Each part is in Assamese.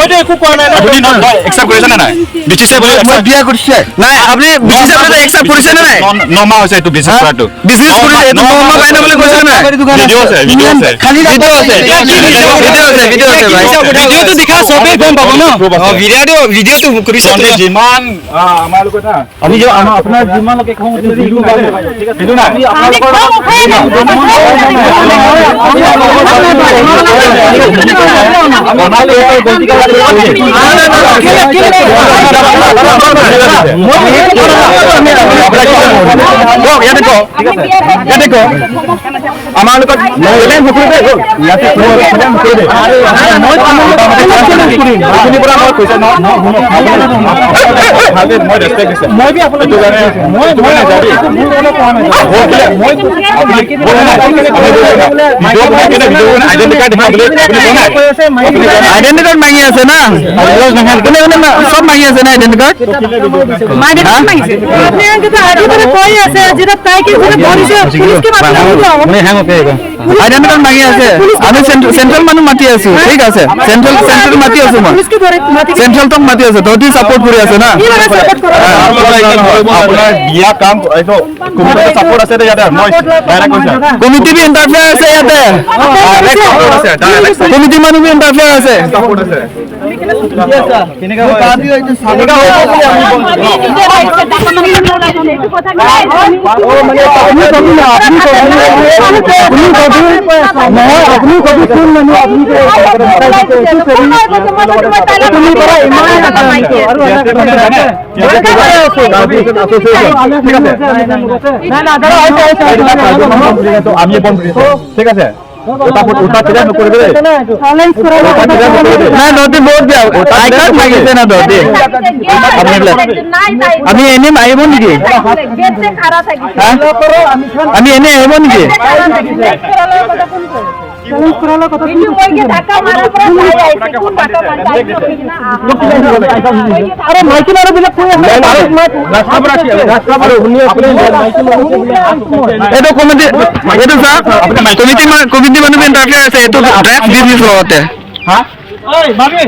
মইতো একো কোৱা নাই আপুনি একচেপ্ট কৰিছে নে নাই বিচিছে বুলি মই বিয়া কৰিছে নাই আপুনি বিচিছে বুলি একচেপ্ট কৰিছে নে নাই নমা হৈছে এইটো বিজনেছ কৰাটো বিজনেছ কৰিছে এইটো নমা বাইনা বুলি কৈছে নাই ভিডিঅ' আছে খালি ভিডিঅ' আছে ভাই ভিডিঅ'টো দেখা সবে গম পাব ন ভিডিঅ'টো কৰিছে যিমান আমাৰ লগত না আমি যে আপোনাৰ যিমান লোকে খাওঁ সেইটো না আমাৰ লগত আইডেন্টি কাৰ্ড মাগি আছে না কোনে কোনে সব মাগি আছে না আইডেন্টি কাৰ্ড আইডেন্টি কাৰ্ড মাগি আছে আমি সেন্ট্ৰাল মানুহ মাতি আছো ঠিক আছে সেন্ট্ৰাল মাতি আছো মই সেন্ট্ৰাল তক মাতি আছে তহঁতি সাপোৰ্ট কৰি আছে না আপোনাৰ বিয়া কাম এইটো কমিটি সাপোৰ্ট আছে ইয়াতে মই ডাইৰেক্ট কৈছা কমিটি বি ইন্টাৰফেয়াৰ আছে ইয়াতে কমিটি মানুহ বি ইন্টাৰফেয়াৰ আছে সাপোৰ্ট আছে কেনেকা হয় আমি ঠিক আছে ওটা ক্লিয়াৰ নকৰিব দেই চ্যালেঞ্জ কৰা না দতি বহুত বেয়া আই কাৰ্ড মাগিছে না দতি আমি এনে আহিব নেকি আমি এনে আহিব নেকি চ্যালেঞ্জ কৰাৰ কথা কিন্তু মইকে ধাক্কা মাৰাৰ পৰা চাই আইছে কোন ধাক্কা মাৰছে আরে মাইকি মারো বিলে কই আছে রাস্তা पर आके रास्ता पर हुनी अपने माइकी मारो এটো কমিটি এটো সা কমিটি মানুহ ইন্টাৰফেয়াৰ আছে এটো ড্ৰাইভ বিজনেছ লগতে হ্যাঁ ওই মাগে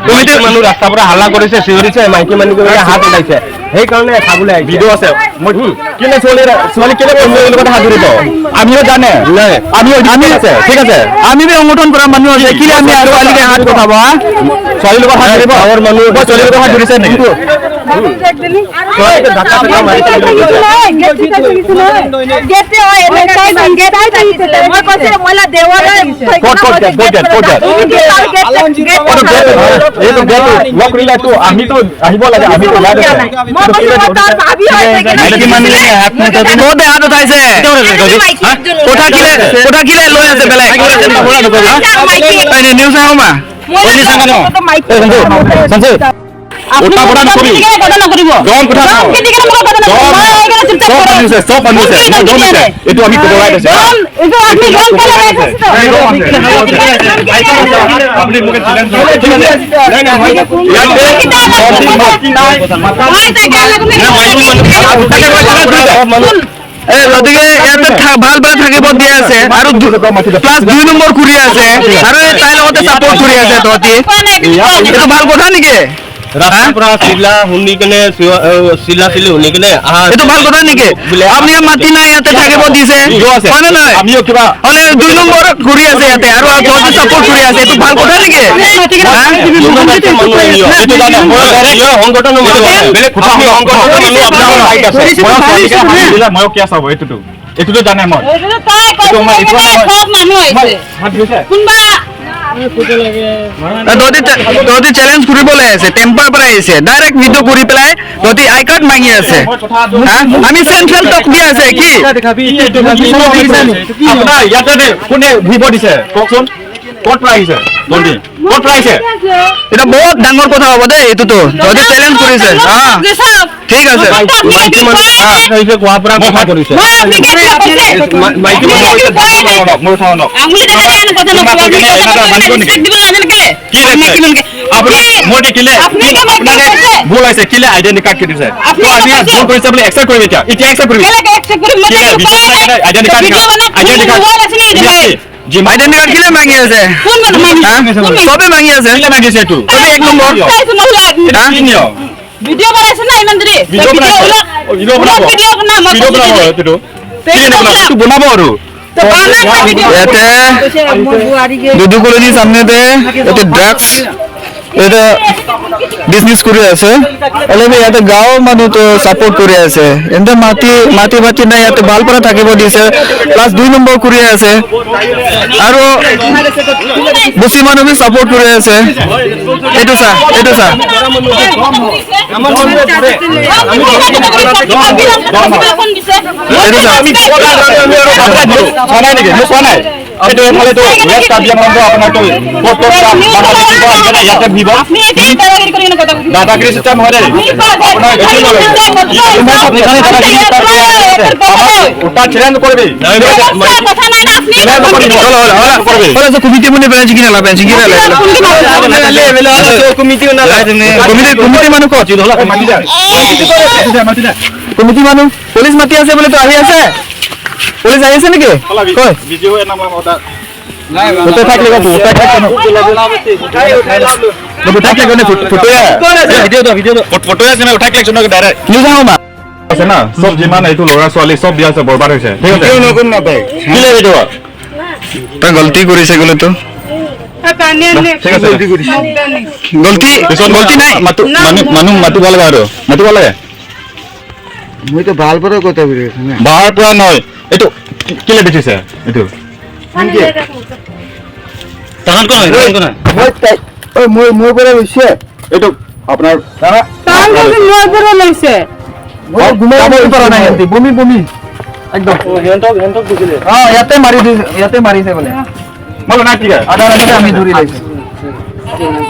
কমিটি মানুহ ৰাস্তাৰ পৰা হাল্লা কৰিছে চিঞৰিছে মাইকী মানুহক হাত উঠাইছে সেই কাৰণে খাবলৈ আহিছে ভিডিঅ' আছে মই কেনে ছোৱালী কেনে লগত হাত ধৰিব আমিও জানে নাই আমি আছে ঠিক আছে আমি সংগঠন কৰা মানুহ আছে কি আমি আৰু আলিকে হাত উঠাব ছোৱালীৰ লগত হাত ধৰিব আমাৰ মানুহ ছোৱালীৰ লগত হাত ধৰিছে নেকি আমিতো আহিব লাগে আমিতো হাত উঠাইছে কথা কিলে লৈ আছে বেলেগ নিউজ আহমা ওটা কথা নকৰি কথা নকৰিব গম কথা সব মানুহ আছে এইটো আমি কৰাই দিছে এইটো আপনি গম কৰে আপনি মুকে চ্যালেঞ্জ গতিকে ইয়াতে ভাল ভাল থাকিব দিয়া আছে আৰু প্লাছ 2 নম্বৰ কৰি আছে আৰু তাই লগতে সাপোৰ্ট কৰি আছে তহঁতি এইটো ভাল কথা নেকি ৰাস্তাৰ পৰা চিলা শুনি কেনে চিলা শুনি কেনে এইটো ভাল কথা নেকি আপুনি মাতি নাই ইয়াতে থাকিব দিছে হয় নে নাই আমিও কিবা হলে 2 নম্বৰ কৰি আছে ইয়াতে আৰু তহঁতি সাপোৰ্ট কৰি আছে এইটো ভাল কথা নেকি সংগঠন বেলেগ কথা মই কি চাব এইটোতো জানে মই তহঁতি চ্যালেঞ্জ কৰিবলৈ আছে টেম্পাৰ পৰা আহিছে ডাইৰেক্ট ভিডিঅ' কৰি পেলাই তহঁতি আই কাৰ্ড মাগি আছে আমি চেন্ট্ৰেল টক দি আছে কি আপোনাৰ ইয়াতে কোনে ভিভ দিছে কওকচোন ক'ত আহিছে জলদি ক'ত আহিছে এটা বহুত ডাঙৰ কথা হ'ব দেই এইটোতো তহঁতি চ্যালেঞ্জ কৰিছে ঠিক আছে মাইকী মানুহ আহিছে কোৱাৰ পৰা কথা কৰিছে মাইকী মানুহ মোৰ চাওনক মোৰ দেখিলে আপোনাৰ ভুল হৈছে কিলে আইডেন্টি কাৰ্ড কিনিছে আমি ভুল কৰিছে বুলি একচেপ্ট কৰিম এতিয়া একচেপ্ট কৰিম আইডেন্টি কাৰ্ড আইডেন্টি কার্ড কিলে মাগি আছে কোন মানুহ মাগিছে? সবে মাগি আছে কেলে মাগিছে এইটো তবে এক নম্বৰ এটা কি নিয়ম ভিডিও বনাইছে না ইমান দেৰি ভিডিও বনাব ভিডিও বনাব ভিডিও বনাব এইটো কি বনাব আৰু ইয়াতে দুদু কলোনি সামনেতে ইয়াতে ড্ৰাগছ এটা বিজনেস কৰি আছে অলপ ইয়াতে গাঁৱৰ মানুহ তো সাপোৰ্ট কৰি আছে এন্তে মাটি নাই ইয়াতে ভাল পৰা থাকিব দিছে প্লাস 2 নম্বৰ কৰি আছে আৰু বুসি মানুহ বি সাপোৰ্ট কৰি আছে এইটো চা আমি কোৱা নাই এইটো এফালে তো ৰেড কাৰ্ড মানুহ আপোনাৰ তো ফটো ইয়াতে দিব আপনি এটি দাদাগিরি করে কথা বলছেন দাদাগিরি সিস্টেম হয় আপনার ওটা ছেড়ে করবে কথা নাই না আপনি বলে কমিটি মনে বেঞ্চ কিনা লা কমিটি মানুহ কত কমিটি মানুহ পুলিশ মাতি আছে বলে তো আহি আছে পুলিশ আহি আছে নেকি কই ভিডিও নাম ওটা ফটো থাকলে কত উঠাই কেনে ফটো আছে না উঠাই কেনে ডাইরেক্ট নিউ যাও মা আছে না সব যিমান এইটো লৰা ছোৱালী সব দিয়া আছে বৰবাদ হৈছে ঠিক আছে কিয় নকম না তাই কি লাগে ভিডিও তা গলতি কৰিছে গলে তো ঠিক আছে গলতি নাই মানুহ মাতিব লাগে আৰু মাতিব লাগে মই তো ভাল পৰা কথা কৈ আছো না বাহাৰ পৰা নহয় এইটো কিলে বেচিছে এইটো তাহান কোন মই পৰা হৈছে এইটো আপোনাৰ তাৰ কাছে মই বড় লইছে মই ঘুমাই পৰা নাই এন্তে বমি একদম হেন্টক দিছিলে ইয়াতে মাৰিছে বোলে মই না কি আধা ৰাতিতে আমি ধৰি লৈছো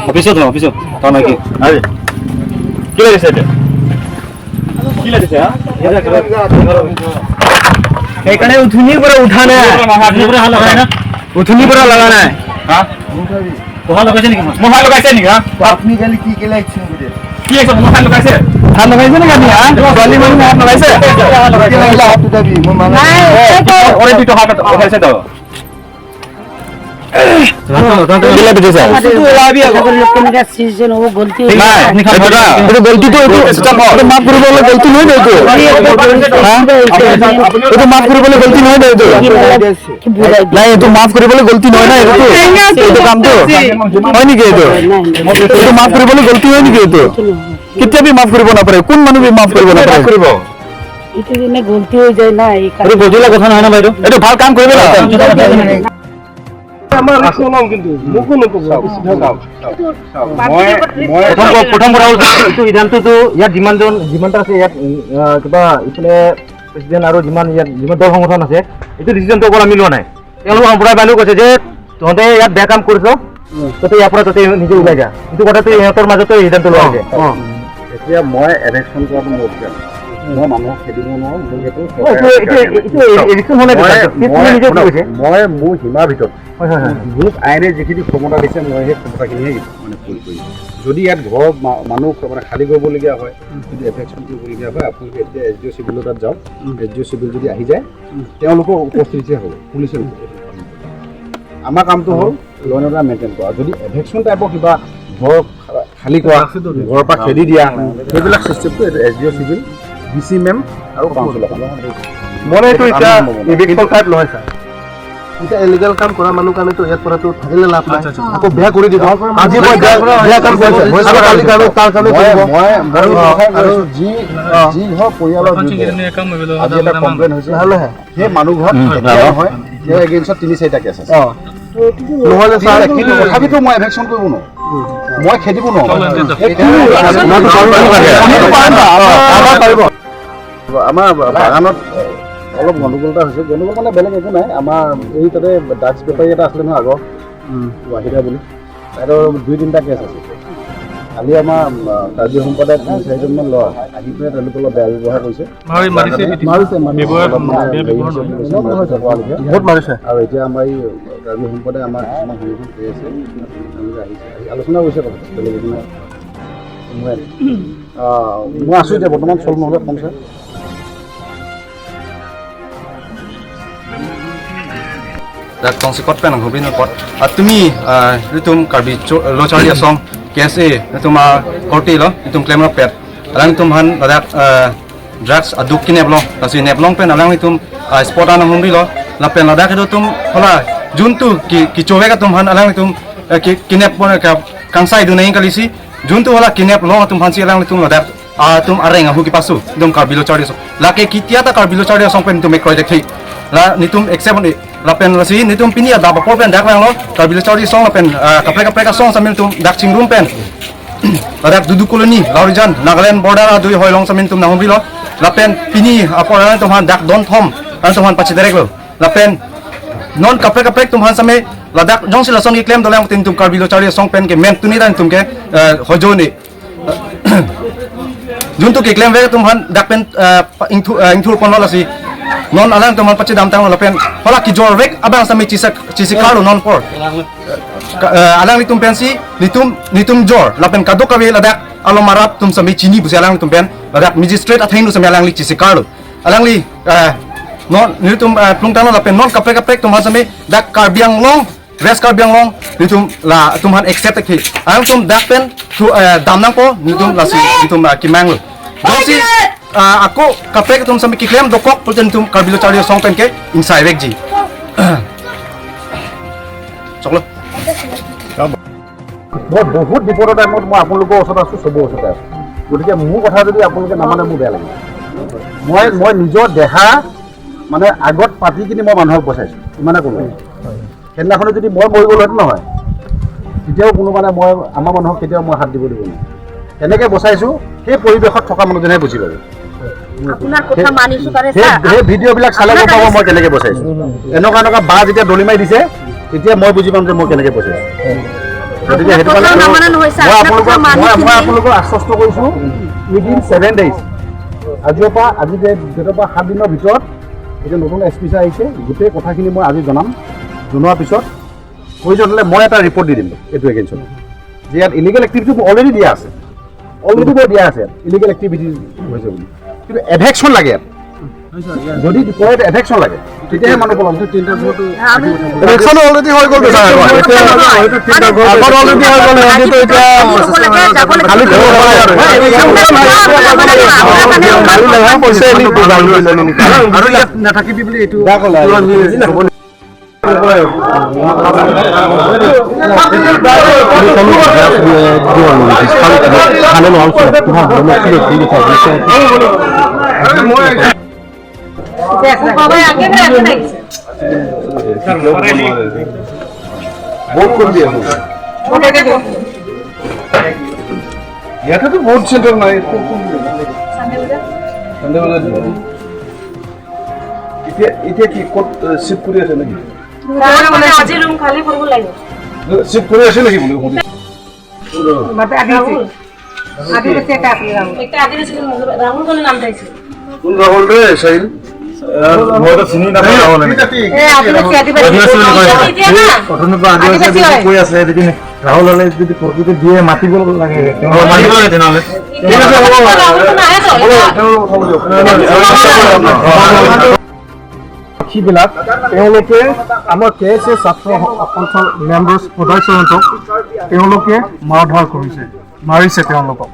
অফিসত তা নাকি আৰে কি লাগিছে এটা কি লাগিছে সেইকাৰণে উঠুনিৰ পৰা উঠা নাই উঠুনিৰ পৰা লগা নাই হ্যাঁ মহা লগাইছে নেকি হ্যাঁ আপনি খালি কি কেলা একশন করে কি আছে মহা লগাইছে হাত লগাইছে নেকি আমি ছোৱালী মানুহ হাত লগাইছে কেলা হাত দাবি মই মানে ওৰে দুটো হাত ওখাইছে তো কিলা বেচিছে গলতি তো মাফ কৰিবলৈ গলতি নহয় এইটো এইটো মাফ কৰিবলৈ গলতি নহয় এইটো নাই এইটো মাফ কৰিবলৈ গলতি নহয় না এইটো কামটো হয় নেকি এইটো মাফ কৰিবলৈ গলতি হয় নেকি এইটো কেতিয়াবি মাফ কৰিব নাপাৰে কোন মানুহ মাফ কৰিব নাপাৰে কৰিব এটা এনে গলতি হৈ যায় না এই এইটো গজিলা কথা নহয় না বাইদেউ এইটো ভাল কাম কৰিব লাগে আমাৰ শুনম কিন্তু মুকো নকব মই প্ৰথম কথা হ'ল এইটো ইধানটো ইয়াত যিমানটা আছে ইয়াত কিবা ইফালে প্ৰেচিডেণ্ট আৰু যিমান দল সংগঠন আছে এইটো ডিচিশ্যনটো অকল আমি লোৱা নাই তেওঁলোক সম্প্ৰদায় বাইদেউ কৈছে যে তহঁতে ইয়াত বেয়া কাম কৰিছ তহঁতে ইয়াৰ পৰা তহঁতে নিজে ওলাই যা এইটো কথাটো ইহঁতৰ মাজতে সিদ্ধান্ত লোৱা হৈছে এতিয়া মই এলেকশ্যন কৰাটো মোৰ অধিকাৰ মই মানুহক খেদিব নোৱাৰো মই মোৰ সীমাৰ ভিতৰত মোক আইনে যিখিনি ক্ষমতা দিছে মই সেই ক্ষমতাখিনিহে মানে প্ৰয়োগ কৰিম যদি ইয়াত ঘৰৰ মানুহ মানে খালী কৰিবলগীয়া হয় যদি এফেকশ্যন কৰিবলগীয়া হয় আপোনালোকে এতিয়া এছ ডি অ' চিভিলৰ তাত যাওক এছ ডি অ' চিভিল যদি আহি যায় তেওঁলোকৰ উপস্থিতিহে হ'ব পুলিচে আমাৰ কামটো হ'ল ল' এণ্ড অৰ্ডাৰ মেইনটেইন কৰা যদি এফেকশ্যন টাইপৰ কিবা ঘৰ খালী কৰা ঘৰৰ পৰা খেদি দিয়া সেইবিলাক চিষ্টেমটো এছ ডি অ' চিভিল ডি চি মেম আৰু কাউন্সিলৰ কাম মানে এইটো এতিয়া ইভিকশ্যন টাইপ নহয় ছাৰ এতিয়া ইলিগেল কাম কৰা মানুহ কাৰণেতো ইয়াত পৰাটো থাকিলে লাভ নাই আকৌ বেয়া কৰি দিব আজি মই বেয়া কাম কৰিছো আৰু কালি কাৰণে তাৰ কাৰণে মই আৰু যি ঘৰ পৰিয়ালৰ আজি এটা কমপ্লেইন হৈছে সেই মানুহ ঘৰত হয় সেই এগেইনষ্টত 3-4টা কেছ আছে নহ'লে ছাৰ কিন্তু তথাপিতো মই এভেকশ্যন কৰিব নোৱাৰোঁ মই খেদিব নোৱাৰোঁ আমাৰ বাগানত অলপ গণ্ডগোল এটা হৈছে গণ্ডগোল মানে বেলেগ একো নাই আমাৰ এই তাতে ড্ৰাগছ বেপাৰী এটা আছিলে নহয় আগৰ ৱাহিদা বুলি তাইৰ 2-3টা কেছ আছে কালি আমাৰ কাৰ্বি সম্প্ৰদায়ত 3-4জনমান ল'ৰা আহি পেলাই তেওঁলোকৰ লগত বেয়া ব্যৱহাৰ কৰিছে বহুত মাৰিছে আৰু এতিয়া আমাৰ এই কাৰ্বি সম্প্ৰদায় আমাৰ কিছুমান সংগঠন কৰি আছে তেওঁলোকে আহিছে আলোচনা কৰিছে কথা বেলেগ একো নাই মই আছোঁ এতিয়া বৰ্তমান চল নহ'লে কম sir dak tong sikot pen ang hubin pot atumi ritum karbi lo chari asong KSA rituma korti lo ritum claim lo pet alang tum han dak drugs aduk kineblong kasi neblong pen alang ritum sport anang humri lo la pen dak itu tum hola juntu ki chowe ka tum han alang ritum kinep pon ka kangsai du nei kalisi juntu hola kinep lo tum han si alang ritum dak tum areng hu ki pasu dum karbilo chari so la ke kitia ta karbilo chari asong pen tum ekoi dekhi la nitum except ni la pen la si nitum pinia da ba pen dak lang lo karbilo chari song la pen kapre ka song samil tum dak chingrum pen dak dudu koloni laurijan Nagaland border dui hoilong samin tum nahumri lo la pen pini apora tum han dak don thom an tum han pachi direct lo la pen non kapre tum han same la dak jong sila song ki claim dolang tin tum karbilo chari song pen ke men tuni dan tum ke hojoni juntu ki claim ve tum han dak pen ingthur pon lo la si non alang tum han pachi dam tang lo pen hola ki jor vek abang sami chisi karo non por alang litum pensi nitum jor lapen kadok kawe ladak alo marap tum sami chini busi alang litum pen ladak magistrate athain lu sami alang li chisi karo alang li non nitum plungtang lapen non kapek tum han sami dak karbiang long res karbiang long nitum la tum han accept ki alang tum dak pen tu damnang po nitum la si nitum kimang lu dosi aku kapek tum sami ki claim dokok pulten tum karbilo chari song pen ke insai vek ji choklo মই বহুত বিপদৰ টাইমত মই আপোনালোকৰ ওচৰত আছোঁ চবৰ ওচৰতে আছোঁ গতিকে মোৰ কথা যদি আপোনালোকে নামানে মোৰ বেয়া লাগে মই নিজৰ দেহা মানে আগত পাতি কিনি মই মানুহক বচাইছোঁ ইমানে ক'লো সেইদিনাখনে যদি মই মৰি গ'লো সেইটো নহয় তেতিয়াও কোনো মানে মই আমাৰ মানুহক কেতিয়াও মই হাত দিব দিব নোৱাৰোঁ তেনেকৈ বচাইছোঁ সেই পৰিৱেশত থকা মানুহজনেহে বুজি পাব সেই ভিডিঅ'বিলাক চালে গম পাব মই কেনেকৈ বচাইছোঁ এনেকুৱা বাঁহ যেতিয়া দলি মাৰি দিছে তেতিয়া মই বুজি পাম যে মই কেনেকৈ বচাইছোঁ গতিকে সেইটো কাৰণে মই আপোনালোকক আশ্বস্ত কৰিছোঁ উইদিন 7 days আজি ডেটৰ পৰা 7 দিনৰ ভিতৰত এতিয়া নতুন SP ছাৰ আহিছে গোটেই কথাখিনি মই আজি জনোৱাৰ পিছত প্ৰয়োজন হ'লে মই এটা ৰিপৰ্ট দি দিম এইটো এগেইনষ্টত যে ইয়াত ইলিগেল এক্টিভিটি অলৰেডি দিয়া আছে ইলিগেল এক্টিভিটি হৈছে বুলি কিন্তু এভেকশ্যন লাগে ইয়াত যদি কয় এভেকশ্যন লাগে তেতিয়াহে মানুহ পলাম এভেকশ্যন অলৰেডি হৈ গ'ল আৰু ইয়াত নাথাকিবি বুলি এইটো ইয়াতেতো বহুত চেণ্টাৰ নাই এতিয়া কি ক'ত শিফ্ট কৰি আছে নেকি আজি ৰুম খালি কৰিব লাগিব শিফ্ট কৰি আছে নেকি বুলি আদিবাসী একটা আদিবাসী রাহুল কোন নাম চাইছে কোন রাহুল রে সাইল মই তো চিনি না রাহুল আদিবাসী কৈ আছে এদিন রাহুল হলে যদি প্রকৃতি দিয়ে মাতিব লাগে মাতিব লাগে তেনেহলে ঠিক আছে সিবিলাক তেওঁলোকে আমাৰ KSA ছাত্ৰ সন্থাৰ মেম্বাৰ্ছ সদস্যহঁতক তেওঁলোকে মাৰধৰ মাৰিছে তেওঁলোকক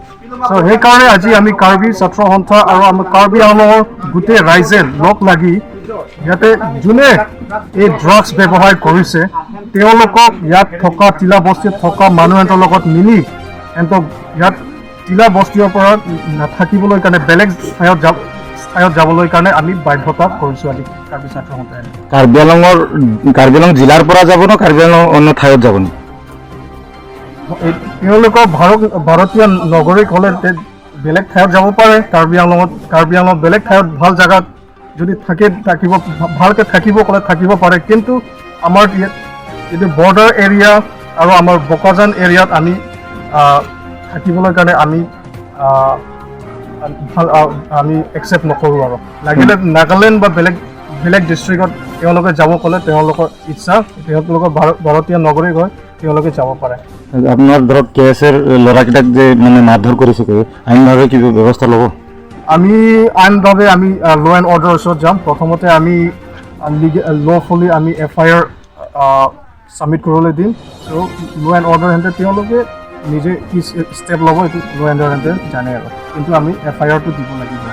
চ' সেইকাৰণে আজি আমি কাৰ্বি ছাত্ৰ সন্থা আৰু আমাৰ কাৰ্বি আংলঙৰ গোটেই ৰাইজে লগ লাগি ইয়াতে যোনে এই ড্ৰাগছ ব্যৱহাৰ কৰিছে তেওঁলোকক ইয়াত থকা টিলা বস্তিত থকা মানুহহঁতৰ লগত মিলি সিহঁতক ইয়াত টিলা বস্তিৰ পৰা নাথাকিবলৈ কাৰণে বেলেগ ঠাইত যাবলৈ কাৰণে আমি বাধ্যতা কৰিছোঁ আজি কাৰ্বি ছাত্ৰ সন্থাই কাৰ্বি আংলং জিলাৰ পৰা যাব ন কাৰ্বি আংলং অন্য ঠাইত যাব নি তেওঁলোকৰ ভাৰতীয় নাগৰিক হ'লে বেলেগ ঠাইত যাব পাৰে কাৰ্বি আংলঙত বেলেগ ঠাইত ভাল জেগাত যদি ভালকৈ থাকিব ক'লে থাকিব পাৰে কিন্তু আমাৰ এইটো বৰ্ডাৰ এৰিয়া আৰু আমাৰ বকাজান এৰিয়াত আমি থাকিবলৈ কাৰণে আমি একচেপ্ট নকৰোঁ আৰু লাগিলে নাগালেণ্ড বা বেলেগ ডিষ্ট্ৰিক্টত তেওঁলোকে যাব ক'লে তেওঁলোকৰ ইচ্ছা তেওঁলোকৰ ভাৰতীয় নাগৰিক হয় তেওঁলোকে যাব পাৰে আপোনাৰ ধৰক KSAৰ ল'ৰাকেইটাক যে মানে মাৰধৰ কৰিছে আইনভাৱে কিবা ব্যৱস্থা ল'ব আমি আইনভাৱে আমি ল' এণ্ড অৰ্ডাৰৰ ওচৰত যাম প্ৰথমতে আমি লফুলি আমি FIR ছাবমিট কৰিবলৈ দিম চ' ল' এণ্ড অৰ্ডাৰ হেঁতে তেওঁলোকে নিজে কি ষ্টেপ ল'ব এইটো ল' এণ্ড অৰ্ডাৰ হেঁতে জানে আৰু কিন্তু আমি FIR টো দিব লাগিব